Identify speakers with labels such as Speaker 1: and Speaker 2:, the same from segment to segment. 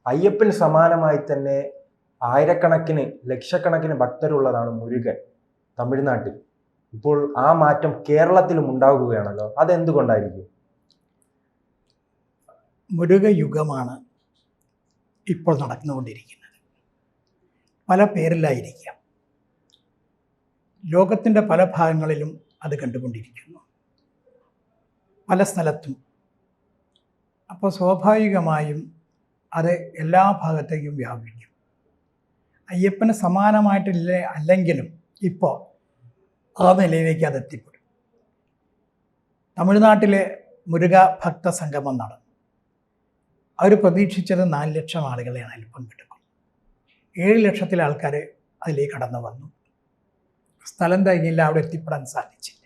Speaker 1: അയ്യപ്പന് സമാനമായി തന്നെ ആയിരക്കണക്കിന് ലക്ഷക്കണക്കിന് ഭക്തരുള്ളതാണ് മുരുകൻ തമിഴ്നാട്ടിൽ. ഇപ്പോൾ ആ മാറ്റം കേരളത്തിലും ഉണ്ടാകുകയാണല്ലോ, അതെന്തുകൊണ്ടായിരിക്കും?
Speaker 2: മുരുക യുഗമാണ് ഇപ്പോൾ നടന്നുകൊണ്ടിരിക്കുന്നത്. പല പേരിലായിരിക്കാം, ലോകത്തിൻ്റെ പല ഭാഗങ്ങളിലും അത് കണ്ടുകൊണ്ടിരിക്കുന്നു, പല സ്ഥലത്തും. അപ്പോൾ സ്വാഭാവികമായും അത് എല്ലാ ഭാഗത്തേക്കും വ്യാപിക്കും. അയ്യപ്പന് സമാനമായിട്ടില്ല അല്ലെങ്കിലും ഇപ്പോൾ ആ നിലയിലേക്ക് അത് എത്തിപ്പെടും. തമിഴ്നാട്ടിലെ മുരുക ഭക്ത സംഗമം നടന്നു. അവർ പ്രതീക്ഷിച്ചത് 4 ലക്ഷം ആളുകളെയാണ് അതിൽ പങ്കെടുക്കുന്നത്. 7 ലക്ഷത്തിലെ ആൾക്കാർ അതിലേക്ക് കടന്നു വന്നു. സ്ഥലം തയ്യില്ല, അവിടെ എത്തിപ്പെടാൻ സാധിച്ചില്ല.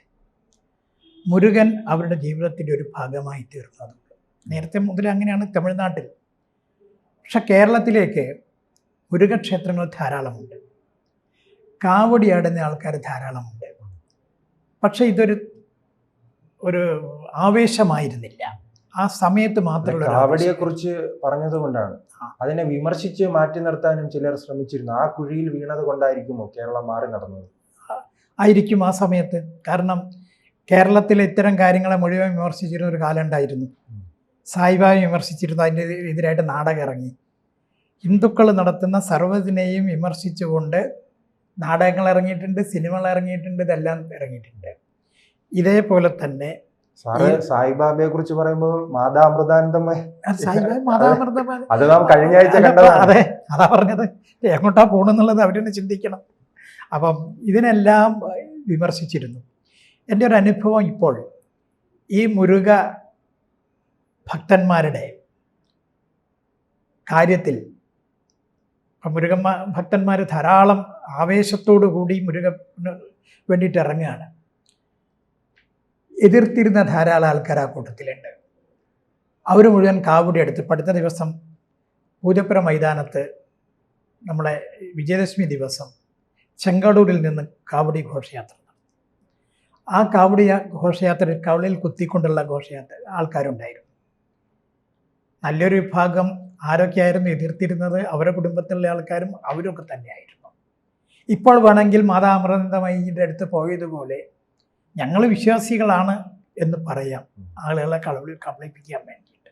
Speaker 2: മുരുകൻ അവരുടെ ജീവിതത്തിൻ്റെ ഒരു ഭാഗമായി തീർന്നതുണ്ട്. നേരത്തെ മുതൽ അങ്ങനെയാണ് തമിഴ്നാട്ടിൽ. പക്ഷെ കേരളത്തിലേക്ക് മുരുകക്ഷേത്രങ്ങൾ ധാരാളമുണ്ട്, കാവടിയാടുന്ന ആൾക്കാർ ധാരാളമുണ്ട്. പക്ഷെ ഇതൊരു ആവേശമായിരുന്നില്ല ആ സമയത്ത് മാത്രമുള്ള.
Speaker 1: കാവടിയെ കുറിച്ച് പറഞ്ഞത് കൊണ്ടാണ് അതിനെ വിമർശിച്ച് മാറ്റി നിർത്താനും ചിലർ ശ്രമിച്ചിരുന്നു. ആ കുഴിയിൽ വീണത് കൊണ്ടായിരിക്കുമോ കേരളം മാറി നടന്നത്?
Speaker 2: ആയിരിക്കും ആ സമയത്ത്. കാരണം കേരളത്തിലെ ഇത്തരം കാര്യങ്ങളെ മുഴുവൻ വിമർശിച്ചിരുന്ന ഒരു കാലം ഉണ്ടായിരുന്നു. സായിബാബയെ വിമർശിച്ചിരുന്നു, അതിൻ്റെ എതിരായിട്ട് നാടകം ഇറങ്ങി. ഹിന്ദുക്കൾ നടത്തുന്ന സർവ്വതിനെയും വിമർശിച്ചുകൊണ്ട് നാടകങ്ങൾ ഇറങ്ങിയിട്ടുണ്ട്, സിനിമകൾ ഇറങ്ങിയിട്ടുണ്ട്, ഇതെല്ലാം ഇറങ്ങിയിട്ടുണ്ട്. ഇതേപോലെ തന്നെ
Speaker 1: സായിബാബയെ കുറിച്ച് പറയുമ്പോൾ മാതാമൃതാനന്ദമയ
Speaker 2: അത് നാം
Speaker 1: കഴിഞ്ഞ ആഴ്ച കണ്ടതാണ്.
Speaker 2: അതെ, അതാ പറഞ്ഞത്. എങ്ങോട്ടാ പോകണമെന്നുള്ളത് അവരെന്നെ ചിന്തിക്കണം. അപ്പം ഇതിനെല്ലാം വിമർശിച്ചിരുന്നു. എൻ്റെ ഒരു അനുഭവം ഇപ്പോൾ ഈ മുരുക ഭക്തന്മാരുടെ കാര്യത്തിൽ, മുരുക ഭക്തന്മാർ ധാരാളം ആവേശത്തോടു കൂടി മുരുകന് വേണ്ടിയിട്ട് ഇറങ്ങുകയാണ്. എതിർത്തിരുന്ന ധാരാളം ആൾക്കാർ ആ കൂട്ടത്തിലുണ്ട്. അവർ മുഴുവൻ കാവടി എടുത്ത് അടുത്ത ദിവസം പൂജപ്പുര മൈതാനത്ത് നമ്മളെ വിജയദശമി ദിവസം ചെങ്കാടൂരിൽ നിന്ന് കാവടി ഘോഷയാത്ര നടത്തി. ആ കാവടി ഘോഷയാത്രയിൽ കവളിൽ കുത്തിക്കൊണ്ടുള്ള ഘോഷയാത്ര ആൾക്കാരുണ്ടായിരുന്നു. നല്ലൊരു വിഭാഗം ആരൊക്കെയായിരുന്നു എതിർത്തിരുന്നത്? അവരുടെ കുടുംബത്തിലുള്ള ആൾക്കാരും അവരൊക്കെ തന്നെയായിരുന്നു. ഇപ്പോൾ വേണമെങ്കിൽ മാതാമൃതമയിൻ്റെ അടുത്ത് പോയതുപോലെ ഞങ്ങൾ വിശ്വാസികളാണ് എന്ന് പറയാം, ആളുകളെ കബളിപ്പിക്കാൻ വേണ്ടിയിട്ട്.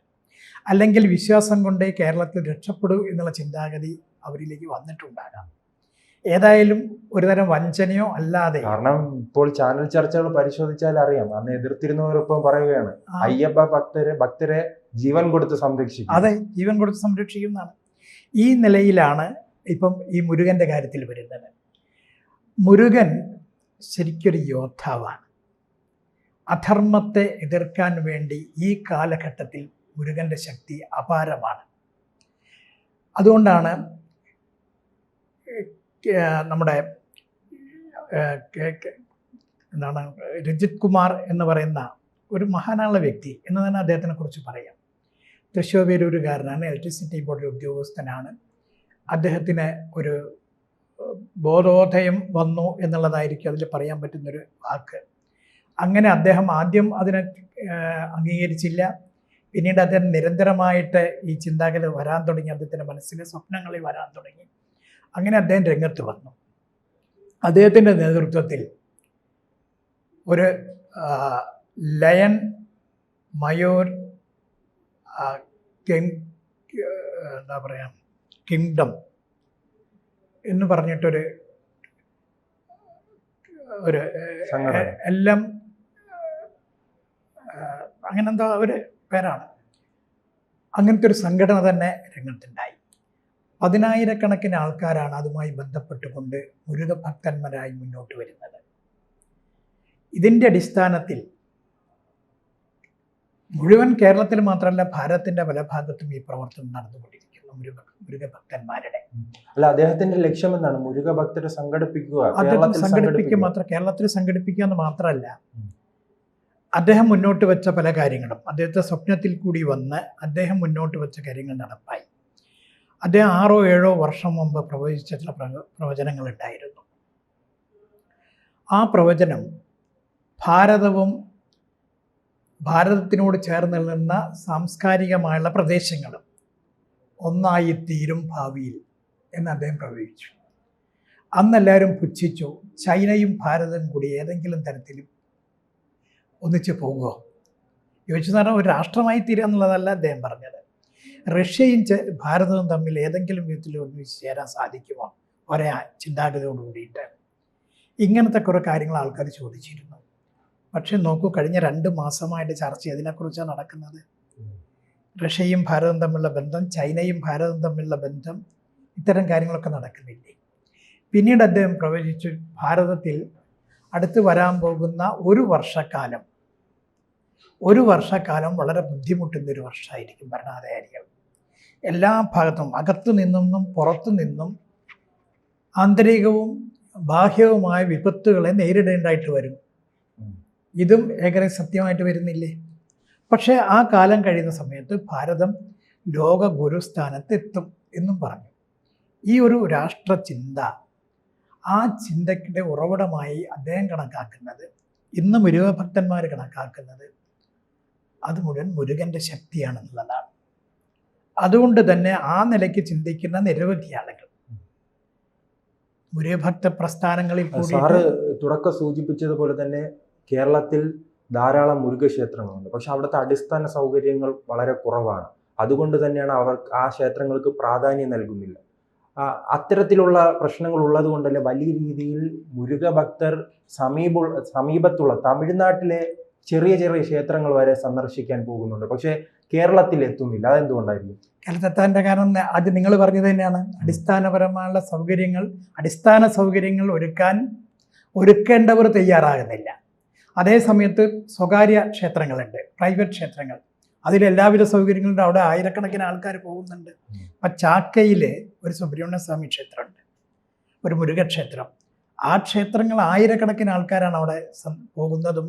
Speaker 2: അല്ലെങ്കിൽ വിശ്വാസം കൊണ്ടേ കേരളത്തിൽ രക്ഷപ്പെടൂ എന്നുള്ള ചിന്താഗതി അവരിലേക്ക് വന്നിട്ടുണ്ടാകാം. ഏതായാലും ഒരുതരം വഞ്ചനയോ അല്ലാതെ.
Speaker 1: കാരണം ഇപ്പോൾ ചാനൽ ചർച്ചകൾ പരിശോധിച്ചാൽ അറിയാം, അന്ന് എതിർത്തിരുന്നവരൊപ്പം പറയുകയാണ് അയ്യപ്പ ഭക്തരെ ജീവൻ കൊടുത്ത് സംരക്ഷിക്കും.
Speaker 2: അതെ, ജീവൻ കൊടുത്ത് സംരക്ഷിക്കുന്നതാണ്. ഈ നിലയിലാണ് ഇപ്പം ഈ മുരുകൻ്റെ കാര്യത്തിൽ വരുന്നത്. മുരുകൻ ശരിക്കൊരു യോദ്ധാവാണ്. അധർമ്മത്തെ എതിർക്കാൻ വേണ്ടി ഈ കാലഘട്ടത്തിൽ മുരുകൻ്റെ ശക്തി അപാരമാണ്. അതുകൊണ്ടാണ് നമ്മുടെ രജിത് കുമാർ എന്ന് പറയുന്ന ഒരു മഹാനായുള്ള വ്യക്തി എന്ന് തന്നെ അദ്ദേഹത്തിനെ കുറിച്ച് പറയാം. തൃശ്ശൂർകാരനാണ്, ഇലക്ട്രിസിറ്റി ബോർഡിൽ ഉദ്യോഗസ്ഥനാണ്. അദ്ദേഹത്തിന് ഒരു ബോധോദയം വന്നു എന്നുള്ളതായിരിക്കും അതിൽ പറയാൻ പറ്റുന്നൊരു വാക്ക്. അങ്ങനെ അദ്ദേഹം ആദ്യം അതിനെ അംഗീകരിച്ചില്ല. പിന്നീട് അദ്ദേഹം നിരന്തരമായിട്ട് ഈ ചിന്താഗതി വരാൻ തുടങ്ങി, അദ്ദേഹത്തിൻ്റെ മനസ്സിലെ സ്വപ്നങ്ങളിൽ വരാൻ തുടങ്ങി. അങ്ങനെ അദ്ദേഹം രംഗത്ത് വന്നു. അദ്ദേഹത്തിൻ്റെ നേതൃത്വത്തിൽ ഒരു ലയൺ മയൂർ എന്താ പറയുക കിങ്ഡം എന്ന് പറഞ്ഞിട്ടൊരു എല്ലാം അങ്ങനെന്തോ ഒരു പേരാണ്. അങ്ങനത്തെ ഒരു സംഘടന തന്നെ രംഗത്തുണ്ടായി. 10,000-കണക്കിന് ആൾക്കാരാണ് അതുമായി ബന്ധപ്പെട്ടുകൊണ്ട് മുരുക ഭക്തന്മാരായി മുന്നോട്ട് വരുന്നത്. ഇതിൻ്റെ അടിസ്ഥാനത്തിൽ മുഴുവൻ കേരളത്തിൽ മാത്രമല്ല ഭാരതത്തിൻ്റെ പല ഭാഗത്തും ഈ പ്രവർത്തനം നടന്നുകൊണ്ടിരിക്കുന്നു മുരുക ഭക്തന്മാരുടെ.
Speaker 1: അല്ല, അദ്ദേഹത്തിന്റെ ലക്ഷ്യം എന്താണ്? മുരുക ഭക്തരെ സംഘടിപ്പിക്കുക,
Speaker 2: കേരളത്തിൽ സംഘടിപ്പിക്കുക എന്ന് മാത്രമല്ല, അദ്ദേഹം മുന്നോട്ട് വെച്ച പല കാര്യങ്ങളും, അദ്ദേഹത്തെ സ്വപ്നത്തിൽ കൂടി വന്ന് അദ്ദേഹം മുന്നോട്ട് വെച്ച കാര്യങ്ങൾ നടപ്പായി. അദ്ദേഹം 6 or 7 വർഷം മുമ്പ് പ്രവചിച്ച ചില പ്രവചനങ്ങളുണ്ടായിരുന്നു. ആ പ്രവചനം ഭാരതത്തിനോട് ചേർന്ന് നിന്ന സാംസ്കാരികമായുള്ള പ്രദേശങ്ങളും ഒന്നായിത്തീരും ഭാവിയിൽ എന്ന് അദ്ദേഹം പ്രവചിച്ചു. അന്നെല്ലാവരും പുച്ഛിച്ചു, ചൈനയും ഭാരതവും കൂടി ഏതെങ്കിലും തരത്തിൽ ഒന്നിച്ചു പോകുമോ ചോദിച്ചെന്ന് പറഞ്ഞാൽ ഒരു രാഷ്ട്രമായി തീരുക എന്നുള്ളതല്ല അദ്ദേഹം പറഞ്ഞത്. റഷ്യയും ഭാരതവും തമ്മിൽ ഏതെങ്കിലും വിധത്തിൽ ഒന്നിച്ച് ചേരാൻ സാധിക്കുമോ ഒരേ ചിന്താഗതിയോട് കൂടിയിട്ട്. ഇങ്ങനത്തെ കുറേ കാര്യങ്ങൾ ആൾക്കാർ ചോദിച്ചിരുന്നു. പക്ഷെ നോക്കൂ, കഴിഞ്ഞ 2 മാസമായിട്ട് ചർച്ച അതിനെക്കുറിച്ചാണ് നടക്കുന്നത്. റഷ്യയും ഭാരതവും തമ്മിലുള്ള ബന്ധം, ചൈനയും ഭാരതവും തമ്മിലുള്ള ബന്ധം, ഇത്തരം കാര്യങ്ങളൊക്കെ നടക്കുന്നില്ലേ. പിന്നീട് അദ്ദേഹം പ്രവചിച്ചു, ഭാരതത്തിൽ അടുത്ത് വരാൻ പോകുന്ന ഒരു വർഷക്കാലം വളരെ ബുദ്ധിമുട്ടുന്നൊരു വർഷമായിരിക്കും ഭരണാധികാരികൾ. എല്ലാ ഭാഗത്തും, അകത്തു നിന്നും പുറത്തു നിന്നും ആന്തരികവും ബാഹ്യവുമായ വിപത്തുകളെ നേരിടേണ്ടതായിട്ട് വരും. ഇതും ഏകദേശം സത്യമായിട്ട് വരുന്നില്ലേ? പക്ഷേ ആ കാലം കഴിയുന്ന സമയത്ത് ഭാരതം ലോക ഗുരുസ്ഥാനത്ത് എത്തും എന്നും പറഞ്ഞു. ഈ ഒരു രാഷ്ട്രചിന്ത, ആ ചിന്തയ്ക്കിടെ ഉറവിടമായി അദ്ദേഹം കണക്കാക്കുന്നത്, ഇന്ന് മുരുകഭക്തന്മാർ കണക്കാക്കുന്നത്, അത് മുഴുവൻ മുരുകൻ്റെ ശക്തിയാണെന്നുള്ളതാണ്. അതുകൊണ്ട് തന്നെ ആ നിലയ്ക്ക് ചിന്തിക്കുന്ന നിരവധി ആളുകൾ മുരുകഭക്ത പ്രസ്ഥാനങ്ങളിൽ കൂടി.
Speaker 1: സാറ് തുടക്കം സൂചിപ്പിച്ചതുപോലെ തന്നെ കേരളത്തിൽ ധാരാളം മുരുകക്ഷേത്രങ്ങളുണ്ട്. പക്ഷെ അവിടുത്തെ അടിസ്ഥാന സൗകര്യങ്ങൾ വളരെ കുറവാണ്. അതുകൊണ്ട് തന്നെയാണ് അവർ ആ ക്ഷേത്രങ്ങൾക്ക് പ്രാധാന്യം നൽകുന്നില്ല. അത്തരത്തിലുള്ള പ്രശ്നങ്ങൾ ഉള്ളത് കൊണ്ടല്ലേ വലിയ രീതിയിൽ മുരുക ഭക്തർ സമീപത്തുള്ള തമിഴ്നാട്ടിലെ ചെറിയ ചെറിയ ക്ഷേത്രങ്ങൾ വരെ സന്ദർശിക്കാൻ പോകുന്നുണ്ട്. പക്ഷേ കേരളത്തിൽ എത്തുന്നില്ല. അതെന്തുകൊണ്ടായിരിക്കും?
Speaker 2: കേരളത്തെത്താൻ്റെ കാരണം അത് നിങ്ങൾ പറഞ്ഞത് തന്നെയാണ്. അടിസ്ഥാനപരമായുള്ള അടിസ്ഥാന സൗകര്യങ്ങൾ ഒരുക്കേണ്ടവർ തയ്യാറാകുന്നില്ല. അതേ സമയത്ത് സ്വകാര്യ ക്ഷേത്രങ്ങളുണ്ട്, പ്രൈവറ്റ് ക്ഷേത്രങ്ങൾ, അതിലെല്ലാവിധ സൗകര്യങ്ങളുണ്ട്. അവിടെ ആയിരക്കണക്കിന് ആൾക്കാർ പോകുന്നുണ്ട്. അപ്പം ചാക്കയിൽ ഒരു സുബ്രഹ്മണ്യ സ്വാമി ക്ഷേത്രമുണ്ട്, ഒരു മുരുകക്ഷേത്രം. ആ ക്ഷേത്രങ്ങൾ ആയിരക്കണക്കിന് ആൾക്കാരാണ് അവിടെ പോകുന്നതും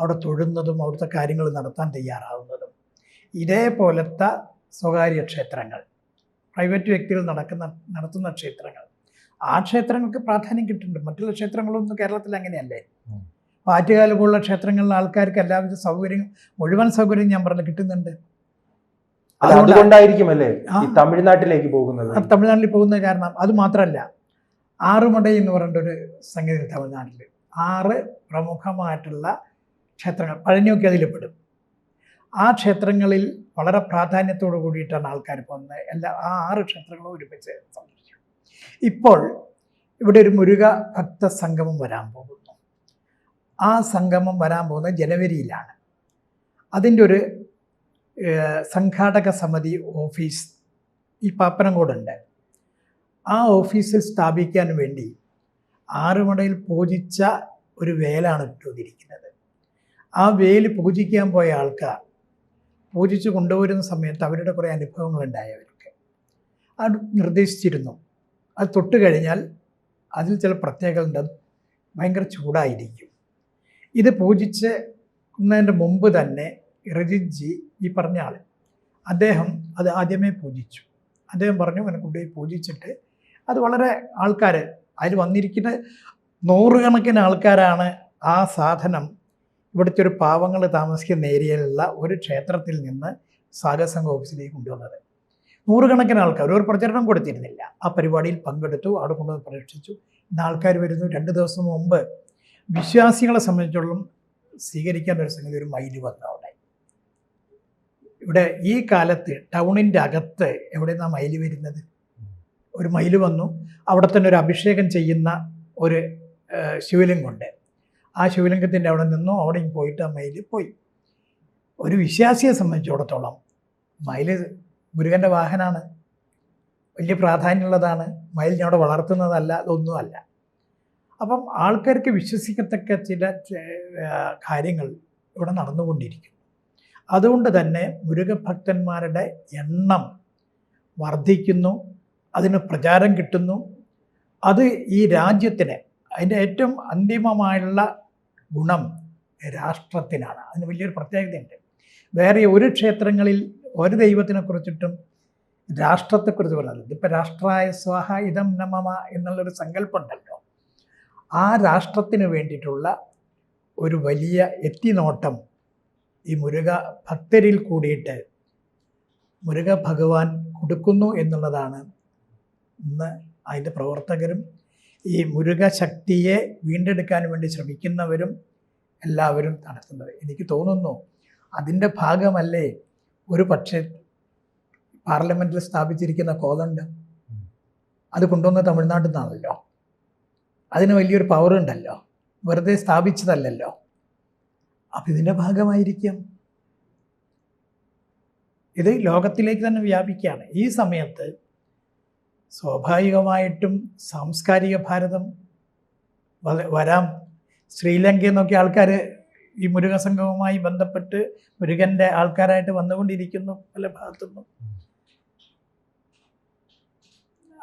Speaker 2: അവിടെ തൊഴുന്നതും അവിടുത്തെ കാര്യങ്ങൾ നടത്താൻ തയ്യാറാവുന്നതും. ഇതേപോലത്തെ സ്വകാര്യ ക്ഷേത്രങ്ങൾ, പ്രൈവറ്റ് വ്യക്തികൾ നടത്തുന്ന ക്ഷേത്രങ്ങൾ, ആ ക്ഷേത്രങ്ങൾക്ക് പ്രാധാന്യം കിട്ടുന്നുണ്ട്. മറ്റുള്ള ക്ഷേത്രങ്ങളൊന്നും കേരളത്തിൽ അങ്ങനെയല്ലേ. ആറ്റുകാൽ പോലുള്ള ക്ഷേത്രങ്ങളിലെ ആൾക്കാർക്ക് എല്ലാവിധ മുഴുവൻ സൗകര്യം ഞാൻ പറഞ്ഞു കിട്ടുന്നുണ്ട്.
Speaker 1: അതുകൊണ്ടായിരിക്കുമല്ലേ തമിഴ്നാട്ടിലേക്ക് പോകുന്നത്.
Speaker 2: തമിഴ്നാട്ടിൽ പോകുന്നത് കാരണം അത് മാത്രമല്ല, ആറുമടൈ എന്ന് പറഞ്ഞൊരു സംഗതി തമിഴ്നാട്ടിൽ 6 പ്രമുഖമായിട്ടുള്ള ക്ഷേത്രങ്ങൾ, പഴനിയൊക്കെ അതിൽ പെടും. ആ ക്ഷേത്രങ്ങളിൽ വളരെ പ്രാധാന്യത്തോടു കൂടിയിട്ടാണ് ആൾക്കാർ പോകുന്നത്. ആ 6 ക്ഷേത്രങ്ങളും ഒരുമിച്ച് സന്ദർശിച്ചു. ഇപ്പോൾ ഇവിടെ ഒരു മുരുക ഭക്ത സംഗമം വരാൻ പോകുന്നു. ആ സംഗമം വരാൻ പോകുന്നത് ജനുവരിയിലാണ്. അതിൻ്റെ ഒരു സംഘാടക സമിതി ഓഫീസ് ഈ പാപ്പനംകോടുണ്ട്. ആ ഓഫീസിൽ സ്ഥാപിക്കാൻ വേണ്ടി ആറുമടയിൽ പൂജിച്ച ഒരു വേലാണ് ഇട്ടുവന്നിരിക്കുന്നത്. ആ വേല് പൂജിക്കാൻ പോയ ആൾക്കാർ പൂജിച്ച് കൊണ്ടുവരുന്ന സമയത്ത് അവരുടെ കുറേ അനുഭവങ്ങളുണ്ടായവർക്ക് അത് നിർദ്ദേശിച്ചിരുന്നു. അത് തൊട്ട് കഴിഞ്ഞാൽ അതിൽ ചില പ്രത്യേകത ഉണ്ട്. ഭയങ്കര ചൂടായിരിക്കും. ഇത് പൂജിച്ചതിൻ്റെ മുമ്പ് തന്നെ രജിത്ജി, ഈ പറഞ്ഞ ആൾ, അദ്ദേഹം അത് ആദ്യമേ പൂജിച്ചു. അദ്ദേഹം പറഞ്ഞു, അങ്ങനെ കൊണ്ടുപോയി പൂജിച്ചിട്ട് അത് വളരെ ആൾക്കാർ, അതിൽ വന്നിരിക്കുന്ന 100 കണക്കിന് ആൾക്കാരാണ് ആ സാധനം ഇവിടുത്തെ ഒരു പാവങ്ങൾ താമസിക്കുന്ന ഏരിയയിലുള്ള ഒരു ക്ഷേത്രത്തിൽ നിന്ന് സാഗസംഘ ഓഫീസിലേക്ക് കൊണ്ടുവന്നത്. 100 കണക്കിന് ആൾക്കാർ ഒരു പ്രചരണം കൊടുത്തിരുന്നില്ല. ആ പരിപാടിയിൽ പങ്കെടുത്തു, അവിടെ കൊണ്ടുവന്ന് പ്രദർശിച്ചു. ഇന്ന് ആൾക്കാർ വരുന്നു. 2 ദിവസം മുമ്പ് വിശ്വാസികളെ സംബന്ധിച്ചോളം സ്വീകരിക്കാൻ ഒരു സംഗതി, ഒരു മയിൽ വന്നു അവിടെ. ഇവിടെ ഈ കാലത്ത് ടൗണിൻ്റെ അകത്ത് എവിടെ നിന്നാണ് മയിൽ വരുന്നത്? ഒരു മയിൽ വന്നു. അവിടെ തന്നെ ഒരു അഭിഷേകം ചെയ്യുന്ന ഒരു ശിവലിംഗമുണ്ട്. ആ ശിവലിംഗത്തിൻ്റെ അവിടെ നിന്നും അവിടെയും പോയിട്ട് ആ മയിൽ പോയി. ഒരു വിശ്വാസിയെ സംബന്ധിച്ചിടത്തോളം മയിൽ മുരുകൻ്റെ വാഹനമാണ്, വലിയ പ്രാധാന്യമുള്ളതാണ്. മയിൽ ഞാൻ അവിടെ വളർത്തുന്നതല്ല, അതൊന്നുമല്ല. അപ്പം ആൾക്കാർക്ക് വിശ്വസിക്കത്തക്ക ചില കാര്യങ്ങൾ ഇവിടെ നടന്നുകൊണ്ടിരിക്കുന്നു. അതുകൊണ്ട് തന്നെ മുരുകഭക്തന്മാരുടെ എണ്ണം വർദ്ധിക്കുന്നു, അതിന് പ്രചാരം കിട്ടുന്നു. അത് ഈ രാജ്യത്തിന്, അതിൻ്റെ ഏറ്റവും അന്തിമമായുള്ള ഗുണം രാഷ്ട്രത്തിനാണ്. അതിന് വലിയൊരു പ്രത്യേകതയുണ്ട്. വേറെ ഒരു ക്ഷേത്രങ്ങളിൽ ഒരു ദൈവത്തിനെ കുറിച്ചിട്ടും രാഷ്ട്രത്തെക്കുറിച്ച് പറയുന്നത്. ഇതിപ്പോൾ രാഷ്ട്രായ സ്വാഹ ഇദം നമമ എന്നുള്ളൊരു സങ്കല്പമുണ്ടല്ലോ. ആ രാഷ്ട്രത്തിന് വേണ്ടിയിട്ടുള്ള ഒരു വലിയ എത്തിനോട്ടം ഈ മുരുക ഭക്തരിൽ കൂടിയിട്ട് മുരുക ഭഗവാൻ കൊടുക്കുന്നു എന്നുള്ളതാണ് ഇന്ന് അതിൻ്റെ പ്രവർത്തകരും ഈ മുരുക ശക്തിയെ വീണ്ടെടുക്കാൻ വേണ്ടി ശ്രമിക്കുന്നവരും എല്ലാവരും നടത്തുന്നത്. എനിക്ക് തോന്നുന്നു അതിൻ്റെ ഭാഗമല്ലേ ഒരു പക്ഷേ പാർലമെൻറ്റിൽ സ്ഥാപിച്ചിരിക്കുന്ന കോതണ്ട്. അത് കൊണ്ടുവന്ന് തമിഴ്നാട്ടിൽ നിന്നാണല്ലോ. അതിന് വലിയൊരു പവർ ഉണ്ടല്ലോ, വെറുതെ സ്ഥാപിച്ചതല്ലല്ലോ. അപ്പം ഇതിൻ്റെ ഭാഗമായിരിക്കും. ഇത് ലോകത്തിലേക്ക് തന്നെ വ്യാപിക്കുകയാണ്. ഈ സമയത്ത് സ്വാഭാവികമായിട്ടും സാംസ്കാരിക ഭാരതം വരാം. ശ്രീലങ്കയിൽ നിന്നൊക്കെ ആൾക്കാർ ഈ മുരുക സംഘവുമായി ബന്ധപ്പെട്ട് മുരുകൻ്റെ ആൾക്കാരായിട്ട് വന്നുകൊണ്ടിരിക്കുന്നു പല ഭാഗത്തുനിന്നും.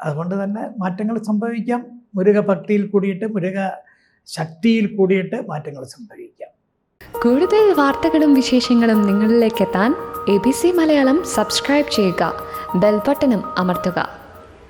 Speaker 2: അതുകൊണ്ട് തന്നെ മാറ്റങ്ങൾ സംഭവിക്കാം. മുരുക ഭക്തിയിൽ കൂടിയിട്ട്, മുരുക ശക്തിയിൽ കൂടിയിട്ട് മാറ്റങ്ങൾ സംഭവിക്കാം.
Speaker 3: കൂടുതൽ വാർത്തകളും വിശേഷങ്ങളും നിങ്ങളിലേക്ക് എത്താൻ ABC മലയാളം സബ്സ്ക്രൈബ് ചെയ്യുക, ബെൽ ബട്ടണും അമർത്തുക.